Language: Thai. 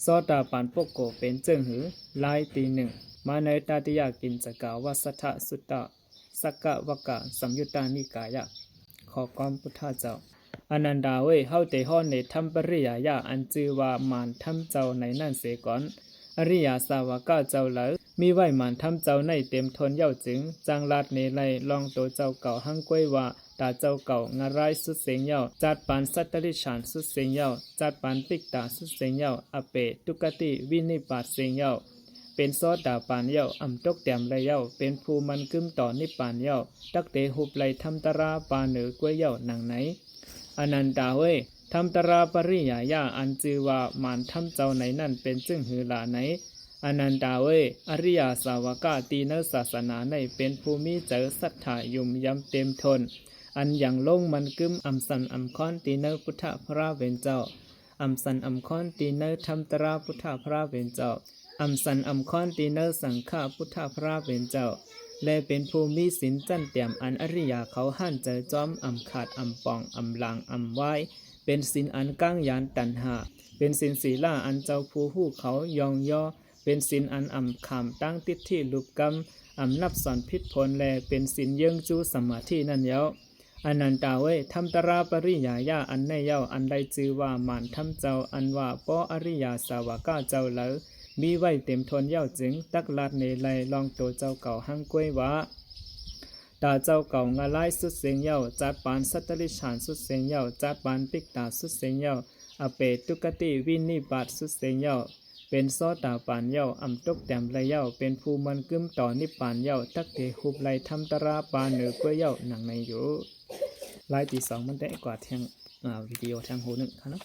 ซอตาปานปกโกเป็นเจิงหือลายตีหนึ่งมาในตาติยากินจกาวัสทะสุตตะสักกะวกะสัมยุตตานิกายะขอกอมพุทธเจ้าอนันดาเวเฮาเตฮอนในธรรมปริยายาอันจือว่ามานธรรมเจ้าในนั่นเสก่อนอริยาสาวกะเจ้าเหลอมีไว้มานธรรมเจ้าในเต็มทนเย้าจึงจางลาดเนไลลองโตเจ้าเก่าหังก้วยว่าตาเจ้าเก่างารายสุดเสียงเย้าจัดปานสัตตริชานสุดเสียงเย้าจัดปานปิกตาสุดเสียงเย้าอเปตุกติวินิปาตเสียงเย้าเป็นซอดาปานเย้าอำตกแต้มเลยเย้าเป็นภูมันกึมต่อนิปานเย้าตักเตหุบไหลทำตราปาเหนือกวยเย้าหนังไหนอนันตาเวทำตราปริยายาอันจือว่ามานทำเจ้าไหนนั่นเป็นจึงหือลาไหนอนันตาเวอริยาสาวกะตีเนศาสนาในเป็นภูมิเจอศรัทธายุ่มยำเต็มทนอันอย่างลงมันกึมอำสันอำค้อนตีเนพุทธพระเวนเจ้าอำสันอำค้อนตีเนธรรมตราพุทธพระเวนเจ้าอำสันอำค้อนตีเนสังฆาพุทธพระเวนเจ้าและเป็นภูมิสินจันเตี่ยมอันอริยาเขาหั่นเจอจอมอำขาดอำปองอำลางอำไว้เป็นสินอันก้างยานตันหาเป็นสินศีลาอันเจ้าผู้หู้เขายองย่อเป็นสินอันอำขามตั้งติดที่ลูกกำอำนับสอนพิษผลแลเป็นสินเยื่องจูสมาธินั่นเย้าอนันตาเวทำตราปริยายาอันในเย้าอันใดจือว่ามานทำเจ้าอันว่าป้ออริยาสาวกะเจ้าเหลอมีไว้เต็มทนเย้าจึงตักลาดเนไลลองโตเจ้าเก่าหังกวยว่าตาเจ้าเก่างาไลสุดเสียงเย้าจัดปานสัตตริชานสุดเสียงเย้าจัดปานปิกตาสุดเสียงเย้าอเปตุกติวินิบาตสุดเสียงเย้าเป็นซอตาปานเย้าอำตกแต้มไหลเย้าเป็นภูมันกึมต่อนิปานเย้าตักเทหุบไหลทำตราปานเหนือกวยเย้าหนังในอยู่ลายที่สองมันได้กว่าทางวิดีโอทางหูหนึ่งครับเนาะ